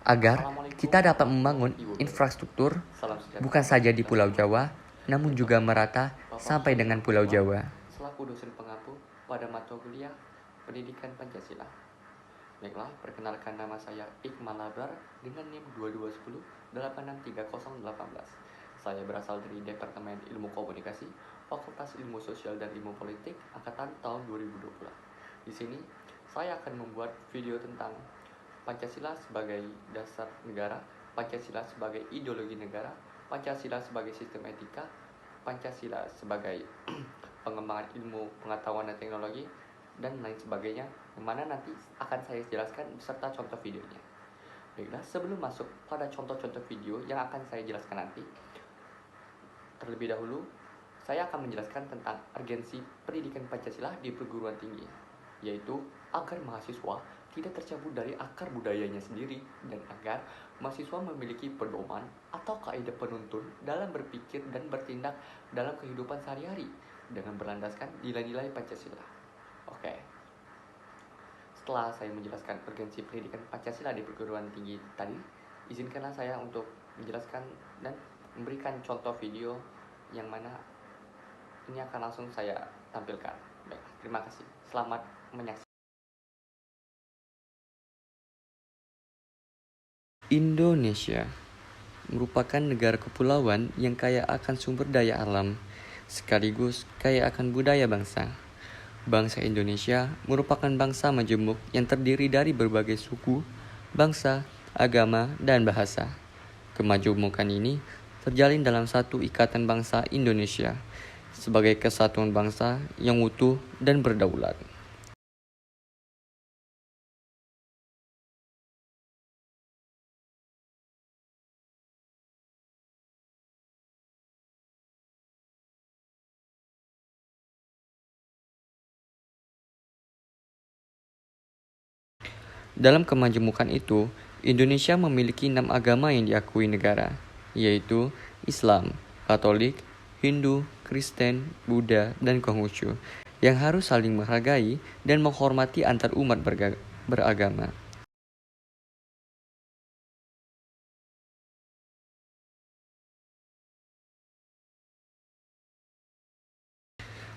agar kita dapat membangun infrastruktur bukan saja di Pulau Jawa, namun juga merata sampai dengan Pulau Jawa. Selaku dosen pengampu pada mata kuliah Pendidikan Pancasila. Baiklah, perkenalkan nama saya Iqmal Abrar dengan NIM 2210863018. Saya berasal dari Departemen Ilmu Komunikasi, Fakultas Ilmu Sosial dan Ilmu Politik, angkatan tahun 2020. Di sini, saya akan membuat video tentang Pancasila sebagai dasar negara, Pancasila sebagai ideologi negara, Pancasila sebagai sistem etika, Pancasila sebagai pengembangan ilmu pengetahuan dan teknologi, dan lain sebagainya, yang mana nanti akan saya jelaskan beserta contoh videonya. Baiklah, sebelum masuk pada contoh-contoh video yang akan saya jelaskan nanti, terlebih dahulu saya akan menjelaskan tentang urgensi pendidikan Pancasila di perguruan tinggi, yaitu agar mahasiswa tidak tercabut dari akar budayanya sendiri dan agar mahasiswa memiliki pedoman atau kaidah penuntun dalam berpikir dan bertindak dalam kehidupan sehari-hari dengan berlandaskan nilai-nilai Pancasila. Oke. Setelah saya menjelaskan urgensi pendidikan Pancasila di perguruan tinggi tadi, izinkanlah saya untuk menjelaskan dan memberikan contoh video yang mana ini akan langsung saya tampilkan. Baik, terima kasih. Selamat menyaksikan. Indonesia merupakan negara kepulauan yang kaya akan sumber daya alam, sekaligus kaya akan budaya bangsa. Bangsa Indonesia merupakan bangsa majemuk yang terdiri dari berbagai suku, bangsa, agama, dan bahasa. Kemajemukan ini terjalin dalam satu ikatan bangsa Indonesia sebagai kesatuan bangsa yang utuh dan berdaulat. Dalam kemajemukan itu, Indonesia memiliki 6 agama yang diakui negara, yaitu Islam, Katolik, Hindu, Kristen, Buddha, dan Konghucu, yang harus saling menghargai dan menghormati antar umat beragama.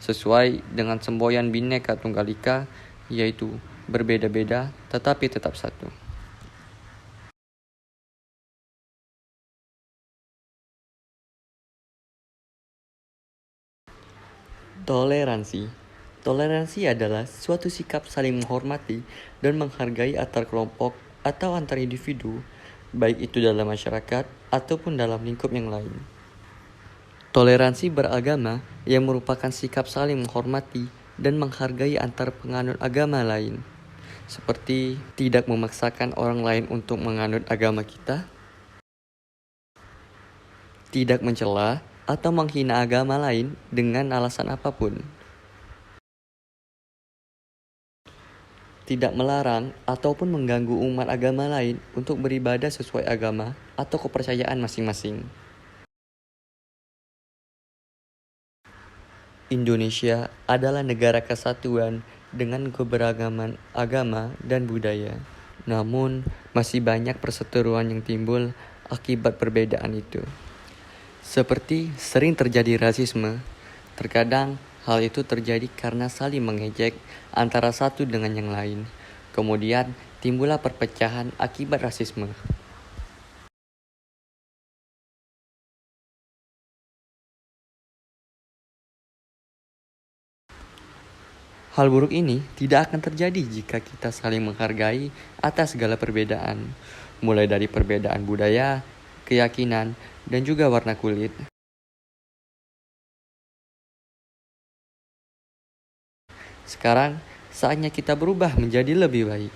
Sesuai dengan semboyan Bhinneka Tunggal Ika, yaitu berbeda-beda tetapi tetap satu. Toleransi. Toleransi adalah suatu sikap saling menghormati dan menghargai antar kelompok atau antar individu, baik itu dalam masyarakat ataupun dalam lingkup yang lain. Toleransi beragama yang merupakan sikap saling menghormati dan menghargai antar penganut agama lain, seperti tidak memaksakan orang lain untuk menganut agama kita, tidak mencela atau menghina agama lain dengan alasan apapun, tidak melarang ataupun mengganggu umat agama lain untuk beribadah sesuai agama atau kepercayaan masing-masing. Indonesia adalah negara kesatuan dengan keberagaman agama dan budaya. Namun, masih banyak perseteruan yang timbul akibat perbedaan itu. Seperti sering terjadi rasisme, terkadang hal itu terjadi karena saling mengejek antara satu dengan yang lain. Kemudian timbullah perpecahan akibat rasisme. Hal buruk ini tidak akan terjadi jika kita saling menghargai atas segala perbedaan, mulai dari perbedaan budaya, keyakinan, dan juga warna kulit. Sekarang, saatnya kita berubah menjadi lebih baik.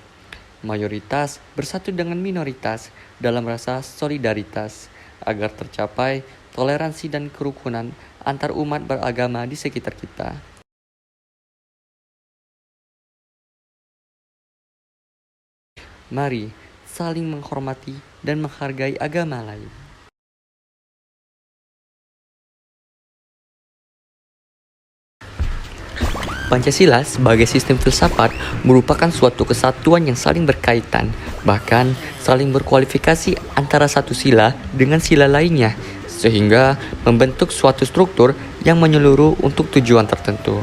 Mayoritas bersatu dengan minoritas dalam rasa solidaritas, agar tercapai toleransi dan kerukunan antar umat beragama di sekitar kita. Mari saling menghormati dan menghargai agama lain. Pancasila sebagai sistem filsafat merupakan suatu kesatuan yang saling berkaitan, bahkan saling berkualifikasi antara satu sila dengan sila lainnya, sehingga membentuk suatu struktur yang menyeluruh untuk tujuan tertentu.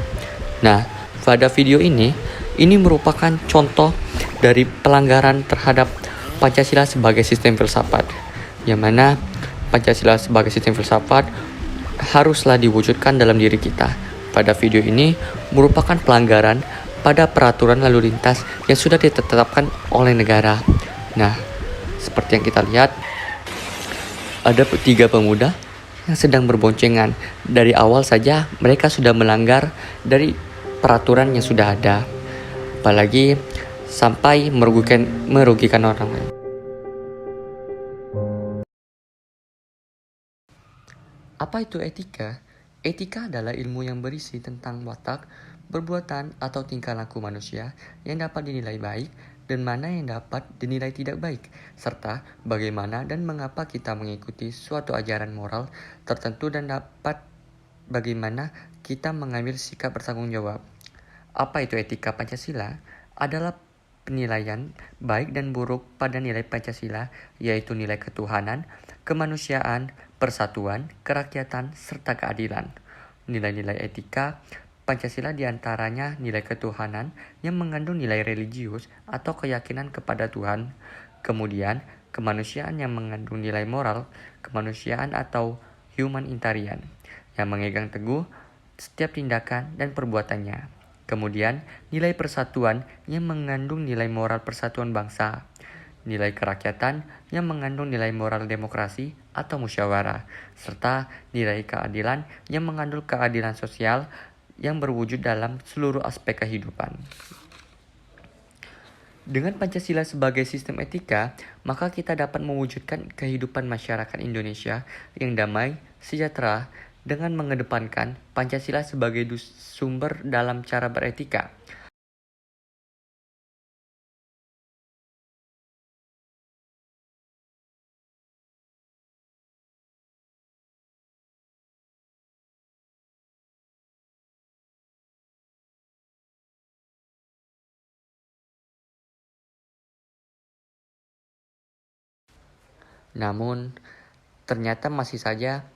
Nah, pada video ini merupakan contoh dari pelanggaran terhadap Pancasila sebagai sistem filsafat, yang mana Pancasila sebagai sistem filsafat haruslah diwujudkan dalam diri kita. Pada video ini merupakan pelanggaran pada peraturan lalu lintas yang sudah ditetapkan oleh negara. Nah, seperti yang kita lihat, ada 3 pemuda yang sedang berboncengan. Dari awal saja mereka sudah melanggar dari peraturan yang sudah ada. Apalagi sampai merugikan orang lain. Apa itu etika? Etika adalah ilmu yang berisi tentang watak, perbuatan, atau tingkah laku manusia yang dapat dinilai baik dan mana yang dapat dinilai tidak baik, serta bagaimana dan mengapa kita mengikuti suatu ajaran moral tertentu dan dapat bagaimana kita mengambil sikap bertanggung jawab. Apa itu etika Pancasila? Adalah penilaian baik dan buruk pada nilai Pancasila, yaitu nilai ketuhanan, kemanusiaan, persatuan, kerakyatan, serta keadilan. Nilai-nilai etika Pancasila diantaranya nilai ketuhanan yang mengandung nilai religius atau keyakinan kepada Tuhan, kemudian kemanusiaan yang mengandung nilai moral, kemanusiaan atau humanitarian, yang memegang teguh setiap tindakan dan perbuatannya. Kemudian nilai persatuan yang mengandung nilai moral persatuan bangsa, nilai kerakyatan yang mengandung nilai moral demokrasi atau musyawarah, serta nilai keadilan yang mengandung keadilan sosial yang berwujud dalam seluruh aspek kehidupan. Dengan Pancasila sebagai sistem etika, maka kita dapat mewujudkan kehidupan masyarakat Indonesia yang damai, sejahtera, dengan mengedepankan Pancasila sebagai sumber dalam cara beretika. Namun, ternyata masih saja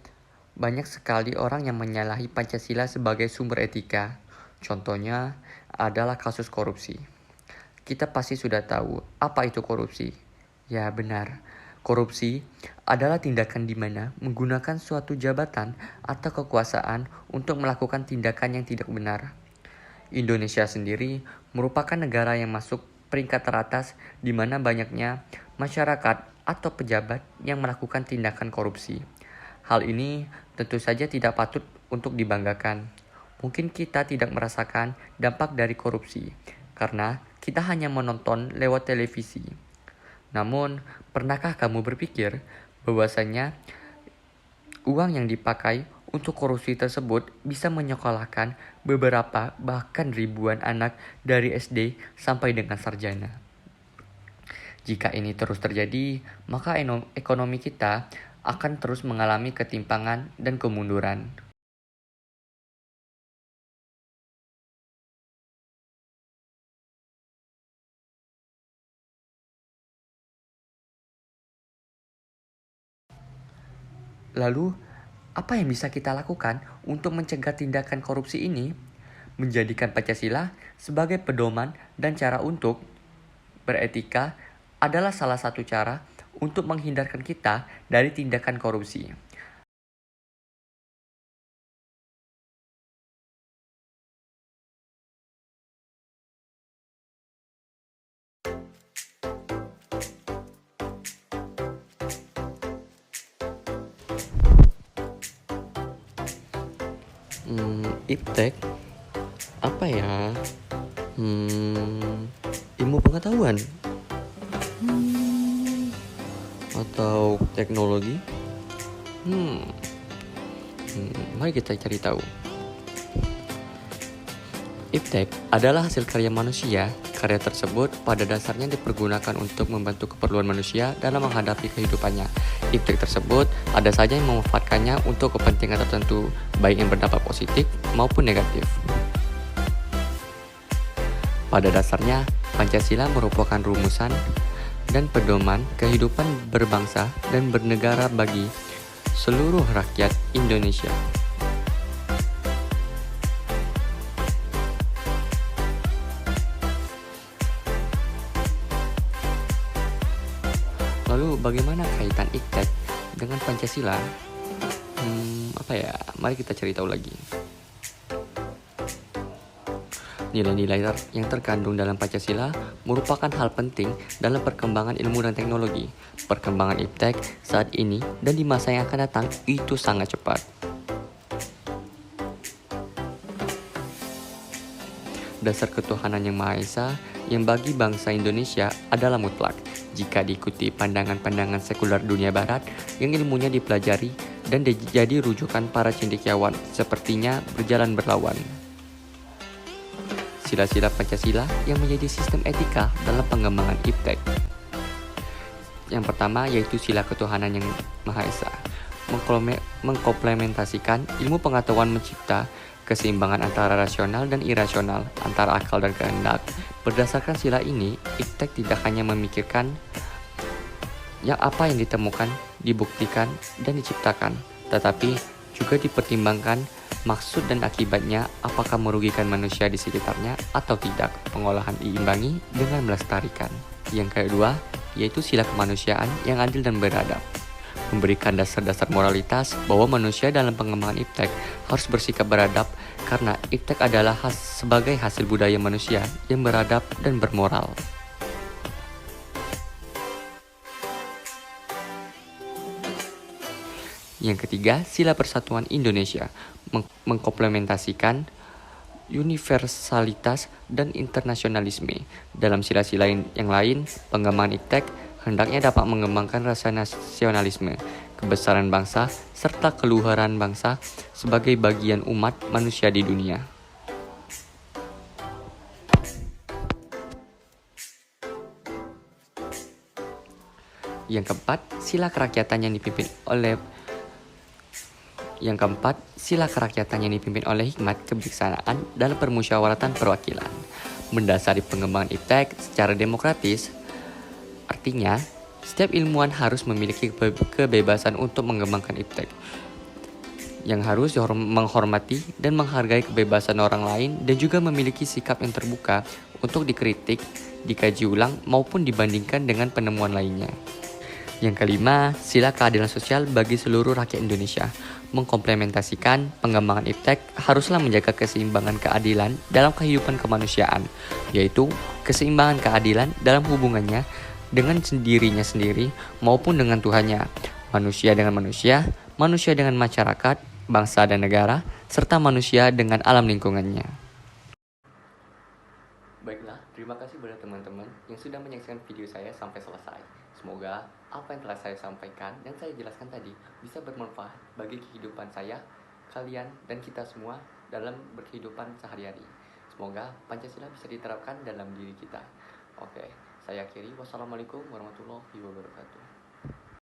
banyak sekali orang yang menyalahi Pancasila sebagai sumber etika. Contohnya adalah kasus korupsi. Kita pasti sudah tahu apa itu korupsi. Ya benar, korupsi adalah tindakan di mana menggunakan suatu jabatan atau kekuasaan untuk melakukan tindakan yang tidak benar. Indonesia sendiri merupakan negara yang masuk peringkat teratas di mana banyaknya masyarakat atau pejabat yang melakukan tindakan korupsi. Hal ini tentu saja tidak patut untuk dibanggakan. Mungkin kita tidak merasakan dampak dari korupsi karena kita hanya menonton lewat televisi. Namun, pernahkah kamu berpikir bahwasanya uang yang dipakai untuk korupsi tersebut bisa menyekolahkan beberapa bahkan ribuan anak dari SD sampai dengan sarjana? Jika ini terus terjadi, maka ekonomi kita akan terus mengalami ketimpangan dan kemunduran. Lalu, apa yang bisa kita lakukan untuk mencegah tindakan korupsi ini? Menjadikan Pancasila sebagai pedoman dan cara untuk beretika adalah salah satu cara untuk menghindarkan kita dari tindakan korupsi. Iptek apa ya? Ilmu pengetahuan atau teknologi? Mari kita cari tahu. Iptek adalah hasil karya manusia. Karya tersebut pada dasarnya dipergunakan untuk membantu keperluan manusia dalam menghadapi kehidupannya. Iptek tersebut ada saja yang memanfaatkannya untuk kepentingan tertentu, baik yang berdampak positif maupun negatif. Pada dasarnya, Pancasila merupakan rumusan dan pedoman kehidupan berbangsa dan bernegara bagi seluruh rakyat Indonesia. Lalu bagaimana kaitan IPTEK dengan Pancasila? Mari kita cari tahu lagi. Nilai-nilai yang terkandung dalam Pancasila merupakan hal penting dalam perkembangan ilmu dan teknologi. Perkembangan IPTEK saat ini dan di masa yang akan datang itu sangat cepat. Dasar ketuhanan yang Maha Esa yang bagi bangsa Indonesia adalah mutlak. Jika diikuti pandangan-pandangan sekuler dunia barat yang ilmunya dipelajari dan jadi rujukan para cendekiawan, sepertinya berjalan berlawan. Sila-sila Pancasila yang menjadi sistem etika dalam pengembangan IPTEK. Yang pertama yaitu sila ketuhanan yang Maha Esa, mengkomplementasikan ilmu pengetahuan mencipta keseimbangan antara rasional dan irasional, antara akal dan kehendak. Berdasarkan sila ini, IPTEK tidak hanya memikirkan apa yang ditemukan, dibuktikan, dan diciptakan, tetapi juga dipertimbangkan maksud dan akibatnya, apakah merugikan manusia di sekitarnya atau tidak. Pengolahan diimbangi dengan melestarikan. Yang kedua, yaitu sila kemanusiaan yang adil dan beradab. Memberikan dasar-dasar moralitas bahwa manusia dalam pengembangan IPTEK harus bersikap beradab karena IPTEK adalah sebagai hasil budaya manusia yang beradab dan bermoral. Yang ketiga, sila persatuan Indonesia mengkomplementasikan universalitas dan internasionalisme. Dalam sila-sila yang lain, pengembangan IPTEK hendaknya dapat mengembangkan rasa nasionalisme, kebesaran bangsa, serta keluhuran bangsa sebagai bagian umat manusia di dunia. Yang keempat, sila kerakyatan yang dipimpin oleh hikmat kebijaksanaan dalam permusyawaratan perwakilan. Mendasari pengembangan IPTEK secara demokratis, artinya setiap ilmuwan harus memiliki kebebasan untuk mengembangkan IPTEK, yang harus menghormati dan menghargai kebebasan orang lain dan juga memiliki sikap yang terbuka untuk dikritik, dikaji ulang, maupun dibandingkan dengan penemuan lainnya. Yang kelima, sila keadilan sosial bagi seluruh rakyat Indonesia. Mengkomplementasikan pengembangan IPTEK haruslah menjaga keseimbangan keadilan dalam kehidupan kemanusiaan, yaitu keseimbangan keadilan dalam hubungannya dengan dirinya sendiri maupun dengan Tuhannya, manusia dengan manusia, manusia dengan masyarakat, bangsa dan negara, serta manusia dengan alam lingkungannya. Baiklah, terima kasih kepada teman-teman yang sudah menyaksikan video saya sampai selesai. Semoga apa yang telah saya sampaikan dan saya jelaskan tadi bisa bermanfaat bagi kehidupan saya, kalian, dan kita semua dalam berkehidupan sehari-hari. Semoga Pancasila bisa diterapkan dalam diri kita. Oke, saya akhiri. Wassalamualaikum warahmatullahi wabarakatuh.